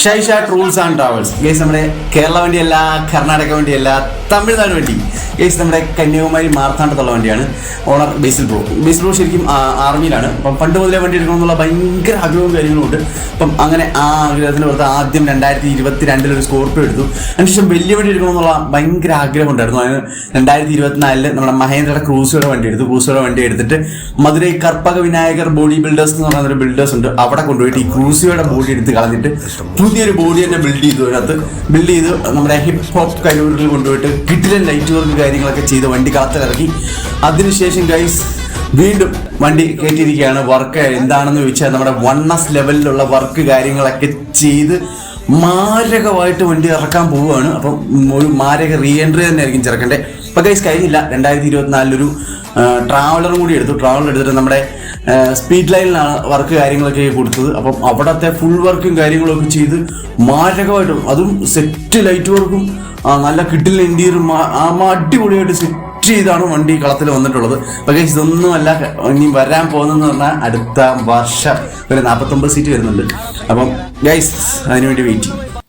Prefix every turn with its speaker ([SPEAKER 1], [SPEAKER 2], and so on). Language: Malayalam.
[SPEAKER 1] ഷൈഷ ടൂൾസ് ആൻഡ് ട്രാവൽസ് ഗൈസ്. നമ്മുടെ കേരള വണ്ടിയല്ല, കർണാടക വണ്ടിയല്ല, തമിഴ്നാട് വണ്ടി ഗൈസ്. നമ്മുടെ കന്യാകുമാരി മാർത്താണ്ഡത്തുള്ള വണ്ടിയാണ്. ഓണർ ബേസിൽ ബ്രോ ശരിക്കും ആർമിയിലാണ്. അപ്പം പണ്ട് മുതലേ വണ്ടി എടുക്കണമെന്നുള്ള ഭയങ്കര ആഗ്രഹവും കാര്യങ്ങളും ഉണ്ട്. അപ്പം അങ്ങനെ ആ ആഗ്രഹത്തിന് പുറത്ത് ആദ്യം 2022 ഒരു സ്കോർപ്പിയോ എടുത്തു. അതിനുശേഷം വലിയ വണ്ടി എടുക്കണമെന്നുള്ള ഭയങ്കര ആഗ്രഹം ഉണ്ടായിരുന്നു. അതിന് 2024 നമ്മുടെ മഹേന്ദ്രയുടെ ക്രൂസോയുടെ വണ്ടി എടുത്തിട്ട് മധുരൈ കർപ്പക വിനായകർ ബോഡി ബിൽഡേഴ്സ് എന്ന് പറയുന്ന ഒരു ബിൽഡേഴ്സ് ഉണ്ട്. അവിടെ കൊണ്ടുപോയിട്ട് ഈ ക്രൂസിയോയുടെ ബോഡി എടുത്ത് കളഞ്ഞിട്ട് പുതിയൊരു ബോഡി തന്നെ ബിൽഡ് ചെയ്ത് നമ്മുടെ ഹിപ്പ് ഹോപ്പ് കരൂരിൽ കൊണ്ടുപോയിട്ട് കിഡിലൻ ലൈറ്റ് വർക്ക് കാര്യങ്ങളൊക്കെ ചെയ്ത് വണ്ടി കളത്തിലിറക്കി. അതിനുശേഷം ഗൈസ് വീണ്ടും വണ്ടി കയറ്റിയിരിക്കുകയാണ്. വർക്ക് എന്താണെന്ന് ചോദിച്ചാൽ നമ്മുടെ 1S ലെവലിലുള്ള വർക്ക് കാര്യങ്ങളൊക്കെ ചെയ്ത് മാരകമായിട്ട് വണ്ടി ഇറക്കാൻ പോവുകയാണ്. അപ്പം ഒരു മാരക റീ എൻട്രി തന്നെ ആയിരിക്കും ചെറുക്കൻ്റെ. അപ്പം ഗൈസ് കഴിഞ്ഞില്ല, 2024 ട്രാവലറും കൂടി എടുത്തിട്ട് നമ്മുടെ സ്പീഡ് ലൈനിലാണ് വർക്ക് കാര്യങ്ങളൊക്കെ കൊടുത്തത്. അപ്പം അവിടത്തെ ഫുൾ വർക്കും കാര്യങ്ങളൊക്കെ ചെയ്ത് മാരകമായിട്ടും, അതും സെറ്റ് ലൈറ്റ് വർക്കും നല്ല കിട്ടില്ല ഇന്റീരിയറും അടിപൊളിയായിട്ട് സെറ്റ് ചെയ്താണ് വണ്ടി കളത്തിൽ വന്നിട്ടുള്ളത്. പക്ഷേ ഇതൊന്നുമല്ല ഇനി വരാൻ പോകുന്നതെന്ന് പറഞ്ഞാൽ അടുത്ത വർഷം ഒരു 49 സീറ്റ് വരുന്നുണ്ട്. അപ്പം ഗൈസ് അതിനുവേണ്ടി വെയിറ്റ് ചെയ്യും.